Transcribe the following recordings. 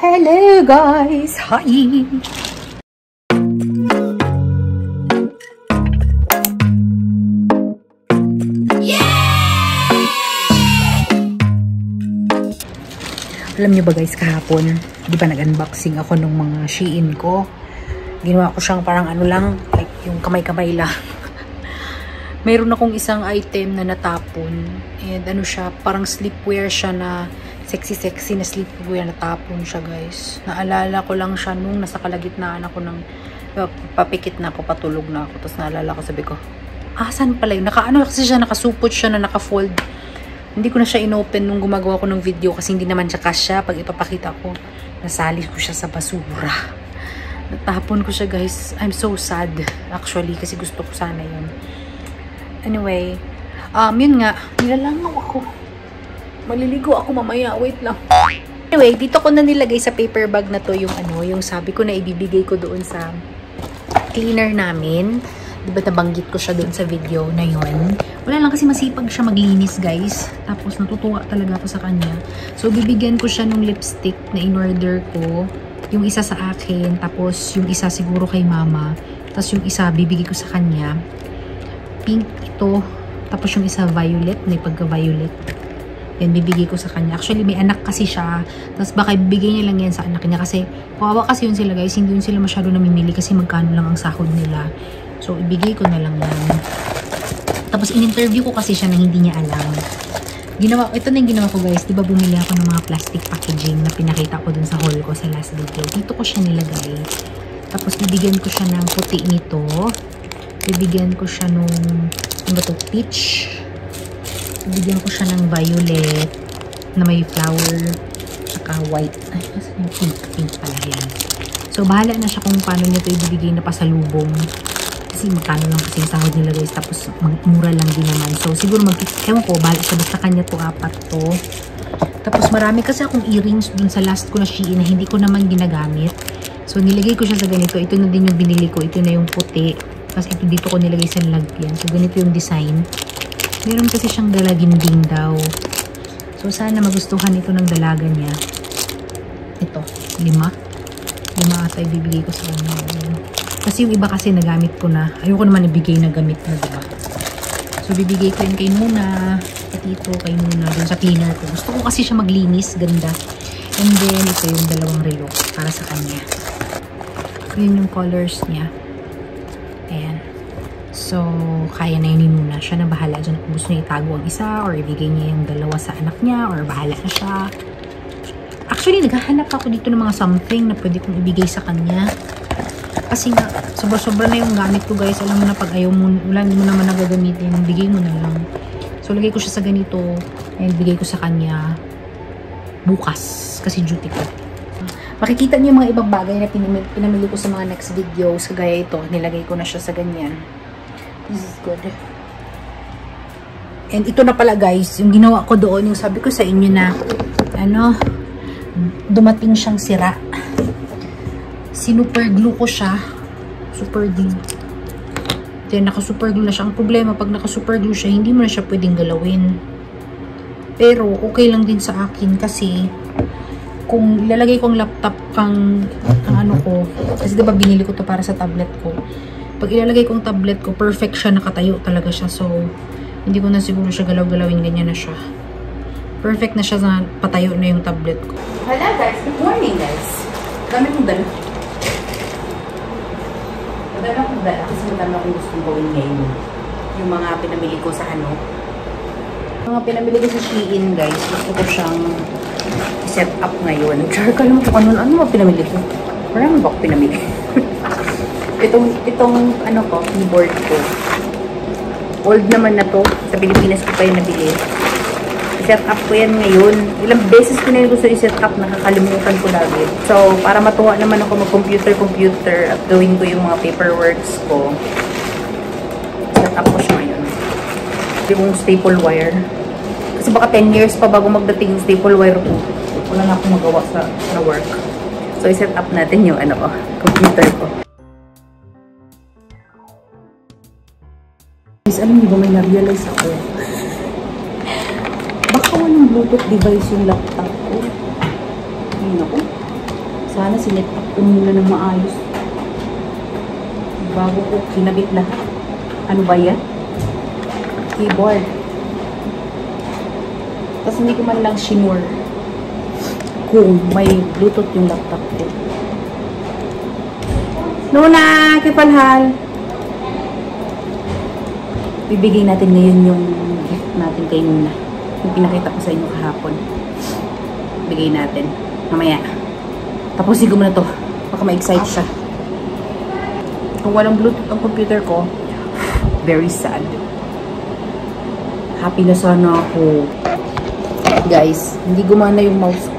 Hello guys! Hi! Alam niyo ba guys, kahapon, di ba nag-unboxing ako ng mga Shein ko? Ginawa ko siyang parang ano lang, like yung kamay-kamay lang. Mayroon akong isang item na natapon. And ano siya, parang sleepwear siya na sexy na sleepwear, natapon siya guys. Naalala ko lang siya nung nasa kalagitnaan ako ng papikit na ako, patulog na ako. Tapos naalala ko, sabi ko, saan pala yun? Ano kasi siya, nakasupot siya na naka-fold. Hindi ko na siya inopen nung gumagawa ko ng video kasi hindi naman siya kasya. Pag ipapakita ko, nasali ko siya sa basura. Natapon ko siya guys. I'm so sad actually kasi gusto ko sana yun. Anyway, yun nga, nilalangaw ako. Maliligo ako mamaya, wait lang. Anyway, dito ko na nilagay sa paper bag na to yung yung sabi ko na ibibigay ko doon sa cleaner namin. Diba nabanggit ko siya doon sa video na yun. Wala lang kasi masipag siya maglinis guys. Tapos natutuwa talaga ako sa kanya. So bibigyan ko siya ng lipstick na in-order ko. Yung isa sa akin, tapos yung isa siguro kay mama. Tapos yung isa bibigay ko sa kanya. Pink ito. Tapos yung isa violet, may pagka-violet. Yan, bibigay ko sa kanya. Actually, may anak kasi siya. Tapos baka ibigay niya lang yan sa anak niya. Kasi, kawawa kasi yun sila guys. Hindi yun sila masyado namimili kasi magkano lang ang sahod nila. So, ibigay ko na lang yan. Tapos, in-interview ko kasi siya na hindi niya alam. Ito na yung ginawa ko guys. Diba bumili ako ng mga plastic packaging na pinakita ko dun sa haul ko sa last video. Dito ko siya nilagay. Tapos, bibigyan ko siya ng puti nito. Bibigyan ko siya nung, ano ba to? Peach. Bibigyan ko siya ng violet na may flower saka white. Ay, nasan yung pink? Pink pala yan. So, bahala na siya kung paano niya ito ibibigay na pasalubong. Kasi magkano lang kasi yung sahod nila guys. Tapos, mura lang din naman. So, siguro ewan ko, bahala siya. Basta kanya to, 4 to. Tapos, marami kasi akong earrings dun sa last ko na Shein na hindi ko naman ginagamit. So, nilagay ko siya sa ganito. Ito na din yung binili ko. Ito na yung puti. Tapos, ito dito ko nilagay sa lagyan. So, ganito yung design. Meron kasi siyang dalaginding daw. So, sana magustuhan ito ng dalaga niya. Ito, 5. 5 ata ibibigay ko sa kanya. Kasi yung iba kasi nagamit ko na. Ayoko naman ibigay na gamit na, diba? So, bibigay ko yun kay Muna. Patito, kay Muna. Dun sa cleaner ko. Gusto ko kasi siya maglinis. Ganda. And then, ito yung 2 relo para sa kanya. Yun yung colors niya. Ayan. So, kaya na yun ni Muna. Siya na bahala dyan kung gusto niya itago ang isa or ibigay niya yung 2 sa anak niya or bahala na siya. Actually, naghahanap ako dito ng mga something na pwede kong ibigay sa kanya. Kasi nga, sobra-sobra na yung gamit ko guys. Alam mo na pag ayaw mo, hindi mo naman nagagamitin, bigay mo na lang. So, lagay ko siya sa ganito and bigay ko sa kanya bukas kasi duty ko. Makikita niyo yung mga ibang bagay na pinamili ko sa mga next videos. Kagaya ito, nilagay ko na siya sa ganyan. This is good. And ito na pala guys, yung ginawa ko doon, yung sabi ko sa inyo na, dumating siyang sira. Sinuper glue ko siya. Super glue. Then, naka-super glue na siya. Ang problema, pag naka-super glue siya, hindi mo na siya pwedeng galawin. Pero, okay lang din sa akin kasi, kung ilalagay ko ang laptop ang ano ko, kasi diba binili ko to para sa tablet ko. Pag ilalagay ko ang tablet ko, perfect siya, nakatayo talaga siya. So, hindi ko na siguro siya galaw-galawin, ganyan na siya. Perfect na siya na patayo na yung tablet ko. Hello guys, good morning guys. Dami kong dala. Madami akong dala kasi madami akong gustong gawin ngayon. Yung mga pinamili ko sa mga pinamili ko sa Shein guys, gusto ko siyang set up ngayon. Char ka lang kung ano mo pinamili ko. Marami ba ako pinamili? itong ko, keyboard ko. Old naman na to. Sa Pilipinas ko pa yung nabili. I-set up ko yan ngayon. Ilang beses ko na yung gusto i-set up, nakakalimutan ko lagi. So, para matuwa naman ako mag-computer at gawin ko yung mga paperworks ko. Set up ko siya ngayon. Yung staple wire. Kasi baka 10 years pa bago magdating yung staple wire ko. Wala na akong magawa sa work. So, i-set up natin yung computer ko. Guys, alam niyo ba, may na-realize ako. Baka walang Bluetooth device yung laptop ko. Ayun ako. Sana sinet up ko muna ng maayos. Bago ko kinabit lahat. Ano ba yan? Keyboard. Tapos hindi ko man lang shinure kung may Bluetooth yung laptop ko. Luna! Kipalhal! Bibigay natin ngayon yung gift natin kay Nuna. Yung pinakita ko sa inyo kahapon. Bigay natin. Mamaya. Tapusin ko muna to. Baka ma-excite siya. Kung walang Bluetooth ang computer ko, very sad. Happy na sana ako. Guys, hindi gumana yung mouse ko.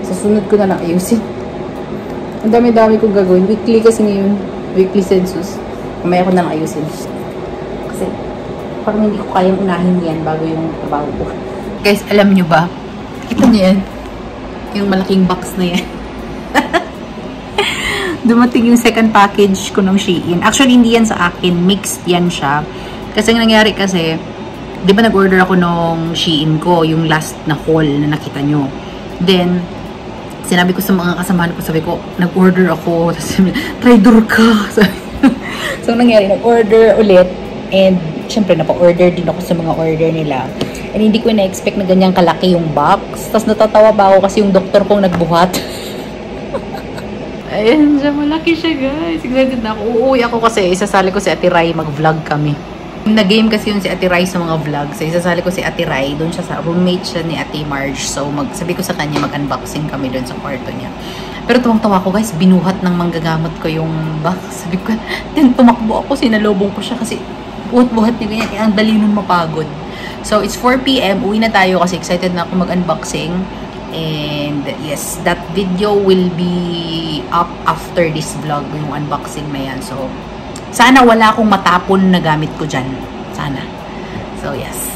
Sa sunod ko na lang ayusin. Ang dami-dami kong gagawin. Weekly kasi ngayon. Weekly census. Mamaya ko na lang ayusin. Kasi parang hindi ko kayang unahin yan bago yung trabaho ko. Guys, alam nyo ba? Kita nyo yan? Yung malaking box na yan. Dumating yung second package ko ng Shein. Actually, hindi yan sa akin. Mixed yan siya. Kasi ang nangyari kasi, di ba nag-order ako nung Shein ko, yung last na haul na nakita nyo. Then, sinabi ko sa mga kasamahan ko, sabi ko, nag-order ako. Tapos sabi, traitor ka. So, nangyari, nag-order ulit. And, syempre, napa-order din ako sa mga order nila. And hindi ko na-expect na ganyang kalaki yung box. Tapos natatawa ba ako kasi yung doktor kong nagbuhat. Ayan siya, malaki siya guys. Excited na ako. Uuwi ako kasi isasali ko si Ate Rai, mag-vlog kami. Nag-game kasi yun si Ate Rai sa mga vlog. So isasali ko si Ate Rai. Doon siya sa roommate siya ni Ate Marge. So sabi ko sa kanya, mag-unboxing kami doon sa kwarto niya. Pero tuwang-tawa ko guys, binuhat ng manggagamot ko yung box. Sabi ko, then tumakbo ako, sinalobong ko siya kasi buhat-buhat niya ganyan. Kaya ang dali nun mapagod. So it's 4 PM. Uwi na tayo kasi excited na ako mag-unboxing. And yes, that video will be up after this vlog, yung unboxing na yan. So, sana wala akong matapon na gamit ko dyan. Sana. So, yes.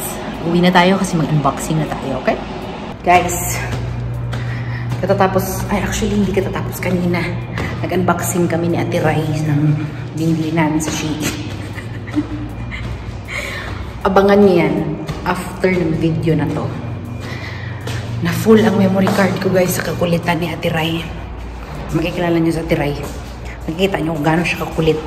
Uwi na tayo kasi mag-unboxing na tayo, okay? Guys, katatapos, ay actually hindi katatapos kanina. Nag-unboxing kami ni Ate Rai ng binili namin sa Shein. Abangan niyo yan after ng video na to. Na full ang memory card ko guys sa kakulitan ni Ate Rai. Makikilala niyo sa Ate Rai. Makikita niyo kung gaano siya kakulit.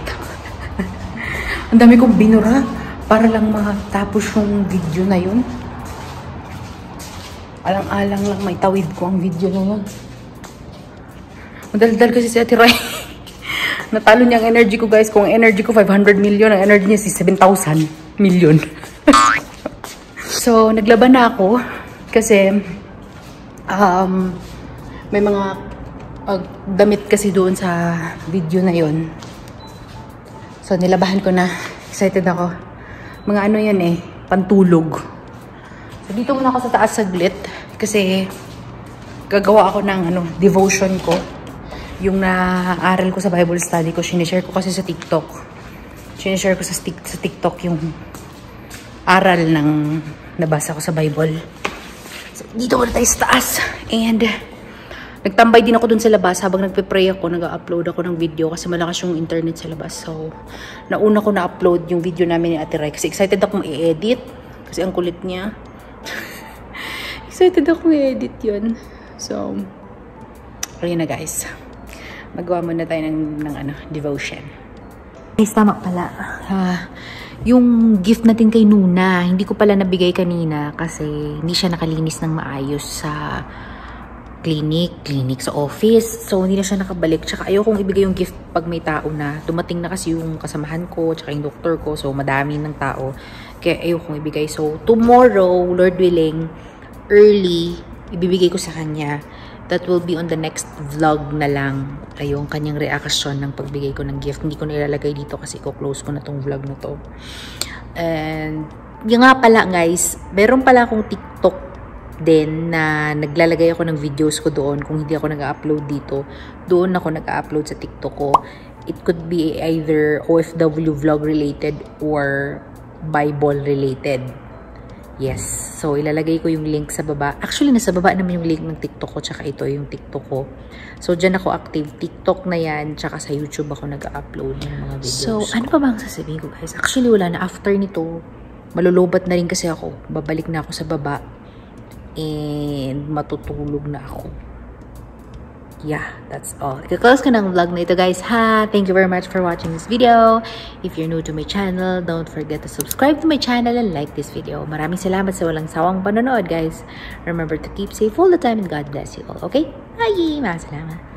Ang dami kong binura para lang matapos yung video na yun. Alang-alang lang may tawid ko ang video na yun. Madaldal kasi si Ate Rai. Natalo niya ang energy ko guys. Kung ang energy ko 500 million, ang energy niya si 7,000 million. So, naglaban na ako kasi may mga damit kasi doon sa video na yon. So, nilabahan ko na. Excited ako. Mga ano yan eh, pantulog. So, dito muna ako sa taas saglit kasi gagawa ako ng devotion ko. Yung naaral ko sa Bible study ko, sinishare ko kasi sa TikTok. Sinishare ko sa TikTok yung aral ng nabasa ko sa Bible. So, dito muna tayo sa taas. And nagtambay din ako dun sa labas habang nagpe-pray ako, nag-upload ako ng video kasi malakas yung internet sa labas. So, nauna ko na-upload yung video namin ni Ate Rai kasi excited akong i-edit kasi ang kulit niya. Excited akong i-edit yun. So, ayun na guys. Magawa muna tayo ng devotion. Guys, tama pala. Yung gift natin kay Nuna, hindi ko pala nabigay kanina kasi hindi siya nakalinis ng maayos sa clinic sa office. So, hindi na siya nakabalik. Tsaka ayokong ibigay yung gift pag may tao na. Dumating na kasi yung kasamahan ko, tsaka yung doktor ko. So, madami ng tao. Kaya ayokong ibigay. So, tomorrow, Lord willing, early, ibibigay ko sa kanya. That will be on the next vlog na lang. Ay, yung kanyang reaction ng pagbigay ko ng gift. Hindi ko na ilalagay dito kasi ko-close ko na tong vlog na to. And, yung nga pala guys, meron pala akong TikTok din na naglalagay ako ng videos ko doon. Kung hindi ako nag-upload dito, doon ako nag-upload sa TikTok ko. It could be either OFW vlog related or Bible related. Yes. So, ilalagay ko yung link sa baba. Actually, nasa baba naman yung link ng TikTok ko. Tsaka ito yung TikTok ko. So, dyan ako active. TikTok na yan. Tsaka sa YouTube ako nag-upload ng mga videos. So, ano pa ba ang sasabihin ko guys? Actually, wala na. After nito, malulubat na rin kasi ako. Babalik na ako sa baba. And matutulog na ako. yeah, that's all. I-close ko ng vlog na ito, guys, ha? Thank you very much for watching this video. If you're new to my channel, don't forget to subscribe to my channel and like this video. Maraming salamat sa walang sawang panonood, guys. Remember to keep safe all the time and God bless you all, okay? Bye! Maraming salamat.